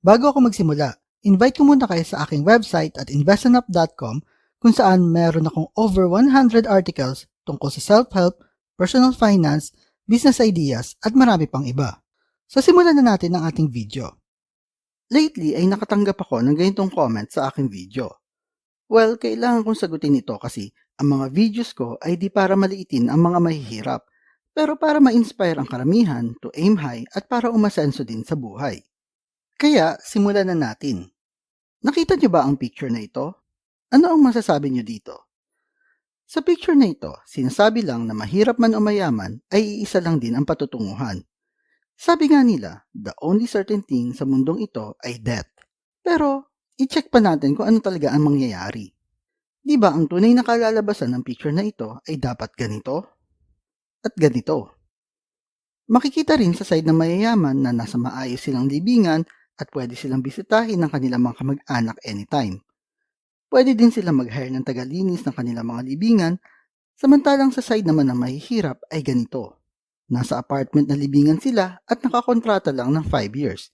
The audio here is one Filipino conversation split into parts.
Bago ako magsimula, invite ko muna kayo sa aking website at investanap.com kung saan meron akong over 100 articles tungkol sa self-help, personal finance, business ideas at marami pang iba. So simulan na natin ang ating video. Lately ay nakatanggap ako ng ganitong comment sa aking video. Well, kailangan kong sagutin ito kasi ang mga videos ko ay di para maliitin ang mga mahihirap, pero para ma-inspire ang karamihan to aim high at para umasenso din sa buhay. Kaya, simulan na natin. Nakita niyo ba ang picture na ito? Ano ang masasabi niyo dito? Sa picture na ito, sinasabi lang na mahirap man o mayaman ay iisa lang din ang patutunguhan. Sabi nga nila, the only certain thing sa mundong ito ay death. Pero, i-check pa natin kung ano talaga ang mangyayari. Di ba ang tunay na kalalabasan ng picture na ito ay dapat ganito? At ganito. Makikita rin sa side ng mayayaman na nasa maayos silang libingan at pwede silang bisitahin ng kanilang mga kamag-anak anytime. Pwede din silang mag-hire ng tagalinis ng kanilang mga libingan, samantalang sa side naman ng mahihirap ay ganito. Nasa apartment na libingan sila at nakakontrata lang ng 5 years.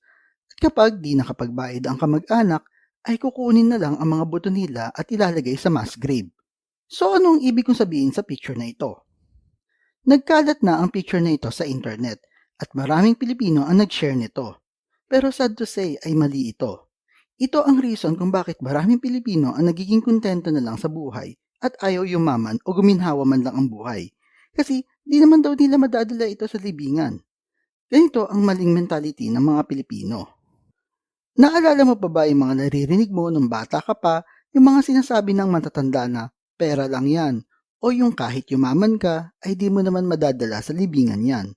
At kapag di nakapagbayad ang kamag-anak, ay kukunin na lang ang mga buto nila at ilalagay sa mass grave. So anong ibig kong sabihin sa picture na ito? Nagkalat na ang picture na ito sa internet at maraming Pilipino ang nag-share nito. Pero sad to say ay mali ito. Ito ang reason kung bakit maraming Pilipino ang nagiging kontento na lang sa buhay at ayaw yumaman o guminhawa man lang ang buhay. Kasi di naman daw nila madadala ito sa libingan. Ganito ang maling mentality ng mga Pilipino. Naalala mo pa ba yung mga naririnig mo nung bata ka pa, yung mga sinasabi ng matatanda na pera lang yan o yung kahit yumaman ka ay di mo naman madadala sa libingan yan?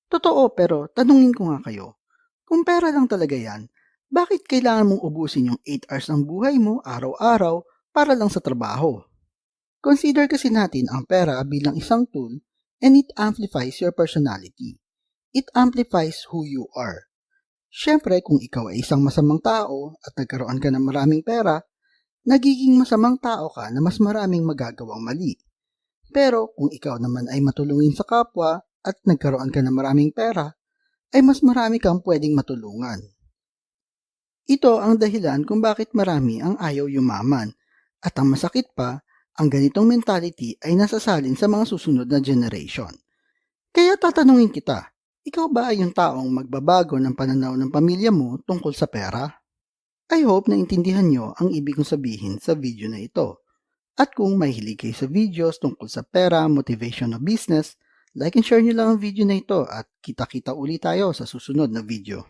Totoo, pero tanungin ko nga kayo. Kung pera lang talaga yan, bakit kailangan mong ubusin yung 8 hours ng buhay mo araw-araw para lang sa trabaho? Consider kasi natin ang pera bilang isang tool and it amplifies your personality. It amplifies who you are. Siyempre, kung ikaw ay isang masamang tao at nagkaroon ka ng maraming pera, nagiging masamang tao ka na mas maraming magagawang mali. Pero kung ikaw naman ay matulungin sa kapwa at nagkaroon ka ng maraming pera, ay mas marami kang pwedeng matulungan. Ito ang dahilan kung bakit marami ang ayaw yumaman. At ang masakit pa, ang ganitong mentality ay nasasalin sa mga susunod na generation. Kaya tatanungin kita, ikaw ba ay yung taong magbabago ng pananaw ng pamilya mo tungkol sa pera? I hope na intindihan nyo ang ibig kong sabihin sa video na ito. At kung mahilig kayo sa videos tungkol sa pera, motivation o business, like and share nyo lang ang video na ito at kita-kita ulit tayo sa susunod na video.